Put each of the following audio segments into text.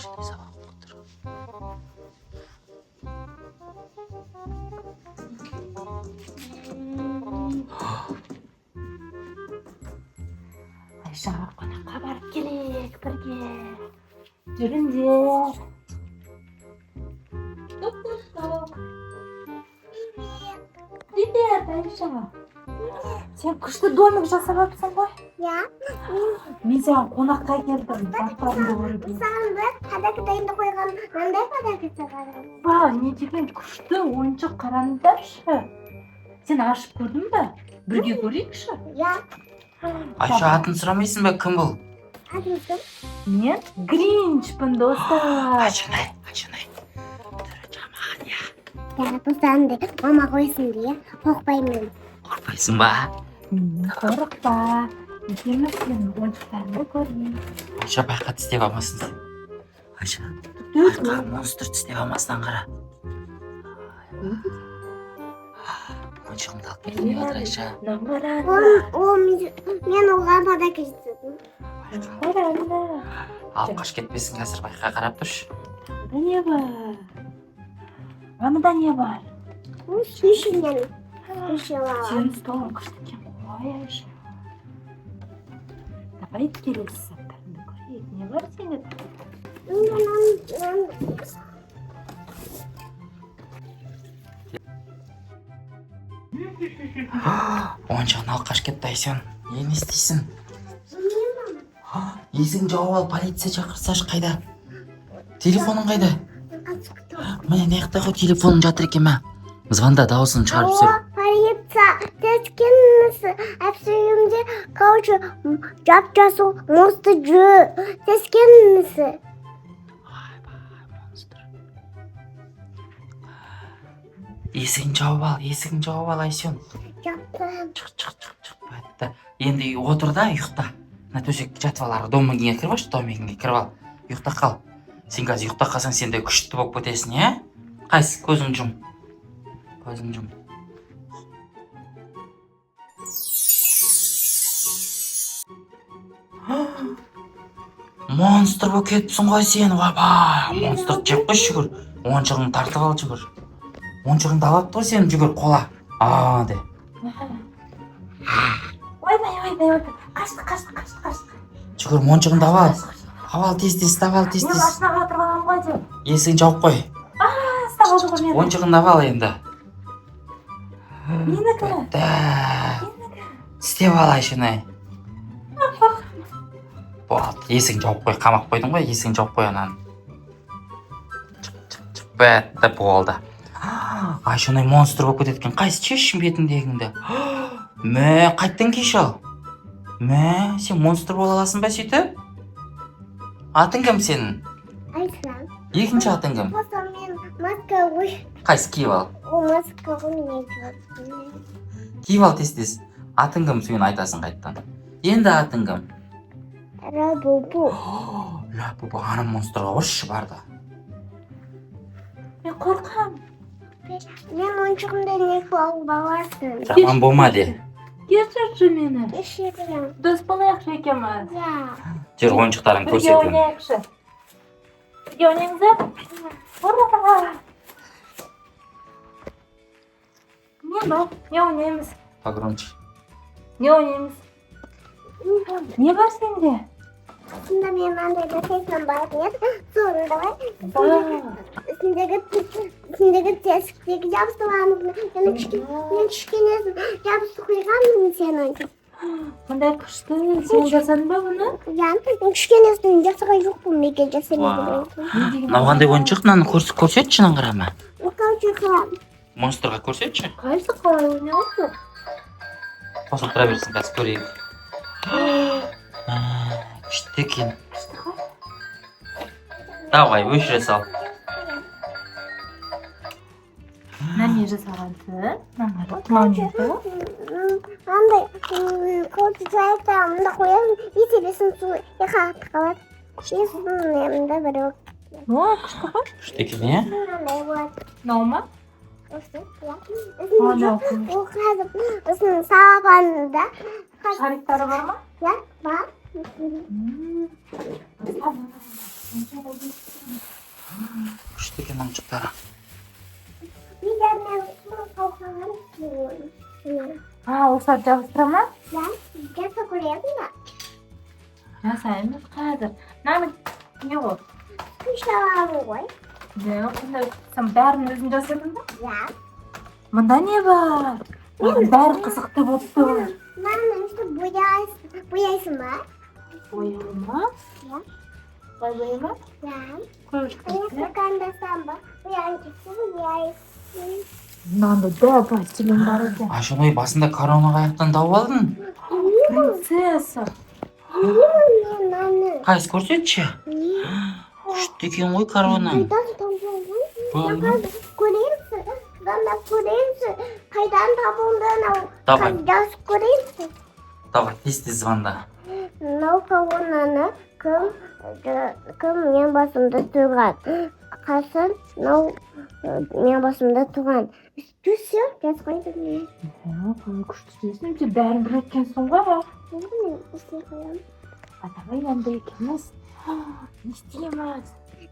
Şimdi sabah otur. Ayşe konakka barıp kelek birge. Жүріңдер. Топ. Привет, Айша. Сен күшті домик жасап алыпсың ғой? Ya. Мен саған қонаққа келдім. Бақтарыңды көріп. Sen de tadak dayında koygan nандай tadak жасаған? Ба, не деген күшті ойыншық қараңдаршы. Сен ашып көрдің бе? Бірге көрейікші. Ya. Ayşe атын сұрамайсың ба, кім бұл? Adın kim? Мен Гринчпін, достар. Ayşenay. Түрі жаман, ya. Ya bu sen de mama koysun diye korkmayayım. Қорқпайсың ба? Қорықпа. Екеуміз сенің ойыншықтарыңды көрейік. Ayşe байқа тістеп алмасын сен. Ayşe, байқа монстр тістеп алмасынан қара. Ойыншығымды алып келдім деп отыр Ayşe. Men oğlan tadak istedim. Алып қаш кетпесін қазір, байқа қарап тұршы. Не бар? Анада не бар? Düşünün. Düşünün. Сенің столың күшті екен ғой, Айша. Давай келесі заттарыңды көрейік. Не бар сенде? Ойыншығын алып қаш кетті Айсен. Не істейсің? Есігін жауып ал, полиция шақырсашы. Қайда? Телефоның қайда? Міне не жақта ғой телефоның жатыр екен ма? Звонда дауысын шығарып О, сөр. полиция. Тескенмісі. Әпсүйімде қаушы жап-жасу мосты жу. Тескенмісі. Есігін жауып ал Айсен. Жаптым. Шық. Бәтті. Енді отыр да, ұйықта. Мына төсекке жатып ал, домигіңе кіріп алшы, домигіңе кіріп ал. Ұйықта қал. Сен қазір ұйықта қалсаң, сен де күшті болып кетесің, е? Қайсы, көзің жұм. Монстр болып кетіпсің ғой сен, оба! Монстр жеп қой, жүгір. Ойыншығыңды тартып ал, жүгір. Ойыншығыңды алып тұр сен, жүгір, қола. Де. Ойбай. Қашты. Жүгір, ойыншығыңды ал. Авал тез, Мен машинаға отырып аламын ғой деп. Есігін жауып қой. Стап алды ғой мен. Ойыншығыңды ал енді. Менікі. Істеп ал Айшенай. Болды, есігін жауып қой, қамап қойдың ғой, есігін жауып қой ананы. Шық, бәтті болды. Айшенай монстр болып кететкен, қайсы шешшін бетіндегіңді. Мә, қайттың кеш ал. Мә, сен монстр бола аласың ба сөйтіп? Атың кім сенің? Айслам. Екінші атың кім? Просто мен маска ғой. Қайсы киіп ал. О, маска ғой мен жауаппын. Киіп ал тез. Атың кім сүйін айтасың қайттан. Енді атың кім? Рабубу. Лапу, анам монстрға ұршы барды. Мен қорқам. Мен ойыншығымда не қылып баларсың. Жаман болма де. Кешірші мені. Кешірім. Дос болайықшы екеуміз. Я. Жүр, ойыншықтарын Бірге көрсетемін. ойнайықшы. Бірге ойнаймыз ба? Ура! Не ойнаймыз? Погромче. Не ойнаймыз? Не бар сенде? Сонда мен андай да тесім бар еді. Соны давай. Үстіндегі тесіктегі жабыстыламыз. Мен кішкенесін жабысты құйғанмын сен ойыншық. Қандай күшті. Сен жасадың ба бұны? Мен кішкенесін жасыға жоқпын. Неге жасамайды. Мынау қандай ойыншық, мынаны көрсетші наңғырама. Монстрға көрсетші. Қайсы қалай ойнайсың? Қосылып тұра берсін, қазір көрейік. Күшті екен. Давай, өшіре сал. Не жасағансың? Наңғырып. Андай колтук аяқтарымда қоямын. Еселесін су қағып қалады. Есімде бір өк. О, күшті ғой. Күшті екен, е? Андай болады. Мынау ма? Ол қазір осының салапанында Шариктары бар ма? бар. Күшті екен ойыншықтары. Bir de ben bunu sokağa istiyorum. Осыларды жабыстыра ма? Ben gelse koyalım da. Жасаймыз қазір. Мынаны не ғой? Kuşları koy. Сен бәрін өзің жасадың ба? Ya. Мында не бар? Бәрі қызықты болып тұр. Ben işte boyaysın mı? Бояма? Ya. Бояма? Ya. Көшті. Anne sakanda sen bak. Boyaysın. Мынаны да пластилин бар екен. Айшоной басында короны қаяқтан тауып алдың? Принцесса. Bilmiyorum anne. Қайсы көрсетші. Күшті екен ғой коронаң. Kaydan tavuğunu. Болды. Göreyimsin. Ben de göreyimsin. Kaydan tavuğunu. Давай, Kaydan göreyimsin. давай, тез звонда. Мынау колоннаны кім мен басымда тұрған. Қасын мынау мен басымда тұрған. Все, жаз қойдым мен. Күшті дейсің, сен бәрін біліп еткенсің ғой. Мен істей қоямын. Давай енді екеуміз не істейміз?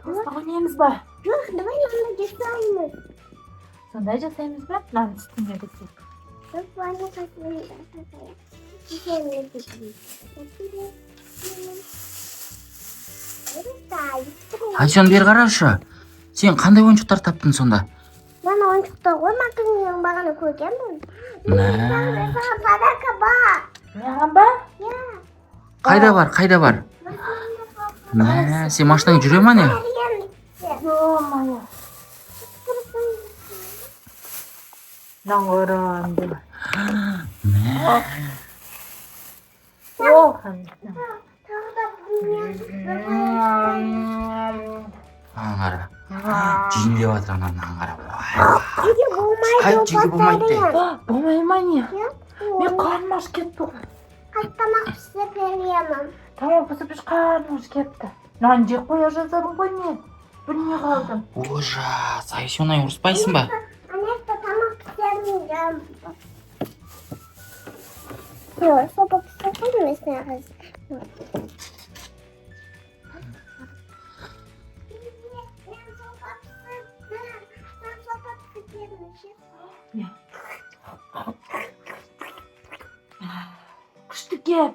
Тостақ ойнаймыз ба? Жоқ, давай мынаны жасаймыз. Сондай жасаймыз ба? Мынаны үстіне кетсек. Жоқ, бұны қасымда жасайық. Жеміне кетейік. Айшон бері қарашы. Сен қандай ойыншықтар таптың сонда? Мен ойыншықта ғой макаронның бағана көргенмін. Мә. Саған подарка бар. Маған ба? Қайда бар? Мә, сен машинаң жүре ма не? Ё-моё. Нағыранды. Мә. Аңғара. Жинлеп жатыр ананы аңғара. Жеге болмайды. Қай жеге болмайды де? Болмай ма не? Мен қарным аш кетті ғой. Тамақ пісіріп беремін. Тамақ пісіп іш қарным аш кетті. Нан жеп қоя жаздадым ғой мен. Білмей қалдым. Ужас, Айшонай ұрыспайсың ба? Анешта тамақ пісірмеймін. Yok, sopa pişirelim mi sen kız? Күшті кеп.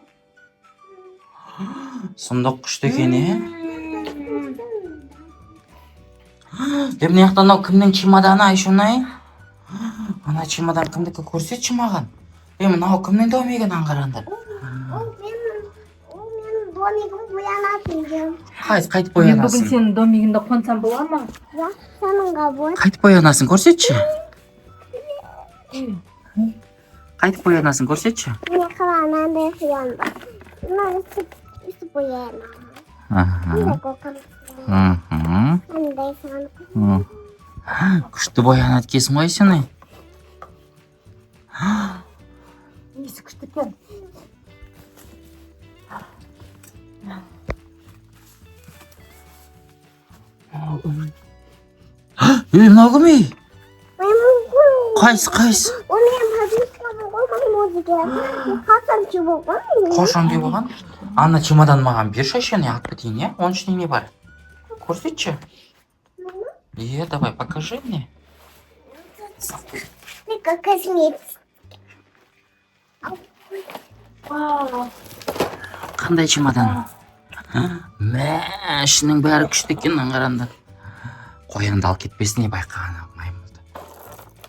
Сұмдық күшті екен, Деп мына жақтан мынау кімнің чемоданы, Айшонай? Ана чемодан кімдікі көрсетші маған. Мынау кімнің домигі аңғарандар? O benim domigim boyanatmayacağım. Қайтып Мен бүгін боянасың? сенің домигіңде қонсам бола ма? Ya senin kabul. Қайтып боянасың, көрсетші. Қайтып боянасың, көрсетші. Ne kadar nerede yaşayan bak. Bunlar üstü boyayamam. Аха. Bir de kokalım. Мхм. Hani de sana. Күшті боянады екенсің ғой, Айшонай. Несі күшті кеп. Мынау кім ей? Benim Қайсы? o benim hadislerim olmadı mı? Hasan çubuk var mı? Қошан деп оған? Ана чемодан маған берші, Айшонай, алып кетейін, иә? Оның ішінде не бар? Көрсетші. Давай, покажи мне. Только косметика. Қандай чемодан? Мә, ішінің бәрі күшті екен, аңғарандар. Қоянды алып кетпесіне байқаған маймылды.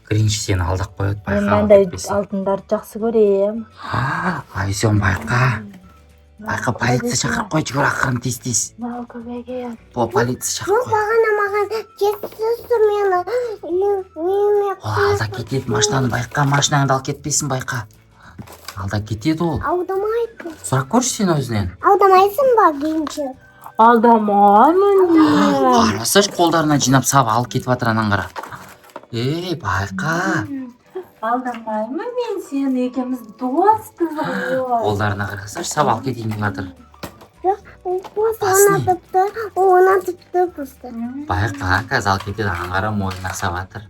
Гринч сені алдап қояды, Мен байқа алып мындай кетпесін. алтындарды жақсы көрем. Айсен байқа. Байқа, полиция шақырып қой, жүгір ақырын тез. Мынау көбейге. Бұл полиция Yok шақырып қой. mаған кетсізсі мені. Ол алда кетеді, машинаны байқа, машинаңды алып кетпесін, байқа. Алда кетеді ол. Алдамайды. Сұрақ көрші сен өзінен. Алдамайсың ба генші? Алдамаймын. Қарасаш, қолдарына жинап сап алып кетіп жатыр анан қара. Байқа. Алдамаймын мен сені, екеуміз доспыз ғой. Қолдарына қарасаш, сап алып кетейін деп жатыр. Жоқ, Басын. Ona tuttu пусты. Байқа, қазір алып кетеді, анан қара мойнына сап жатыр.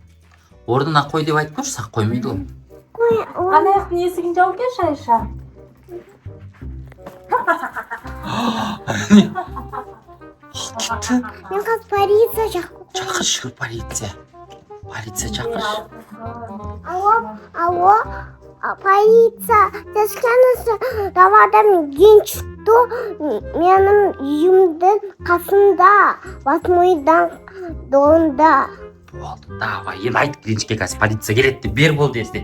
Орнына қой деп айтып көрші, сақ қоймайды ол. Ана яқтың есігін жауып келші, Айша. кетті. Мен қазір полиция жаққа. Шақыршы полиция. Полиция шақыршы. Алло, полиция. Сескенесі товардан ген шықты. Менің үйімдің қасында, Восьмойдан долында. Болды, давай. Енді айт Гринчке қазір полиция келеді деп бер бол десті.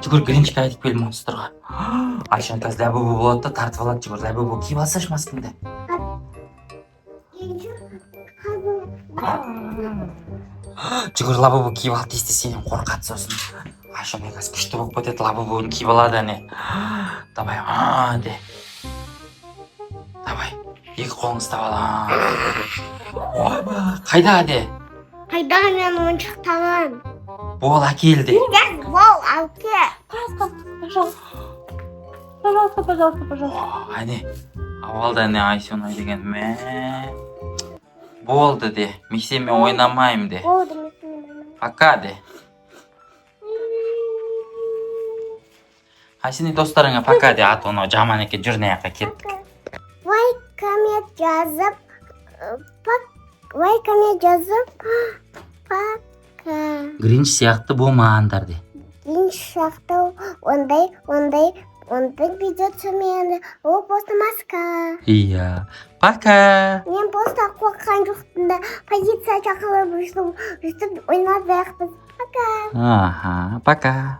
Жүгір Гринчке айтып кел монстрға. Айшан қазір ләбу болады да тартып алады. Жүгір ләбу киіп алсашы маскаңды. Жүгір лабубу киіп ал десті, сенен қорқады сосын. Айшан қазір күшті болып кетеді, лабубуын киіп алады әне. Давай, де. Давай, екі қолын ұстап ал. Ойба, қайда де? Қайда мен ойыншықтағым? Бол әкелді. Бол, алке. Пожалуйста. Әне, авалда әне Айсонай деген мә. Болды де, мен ойнамайым де. Болды, Пока де. Айсене достарыңа пока де, ат оны жаман екен жүріне яққа кеттік. Лайкамет жазып, пока. Гринч сияқты болмағандар де. Гринч сияқты ондай видео түсірмейді. Ол просто маска. Иә, пока. Мен просто қорққан жоқпын да полиция шақырып өйстіп ойнап бәріміз. Пока. Аха, пока.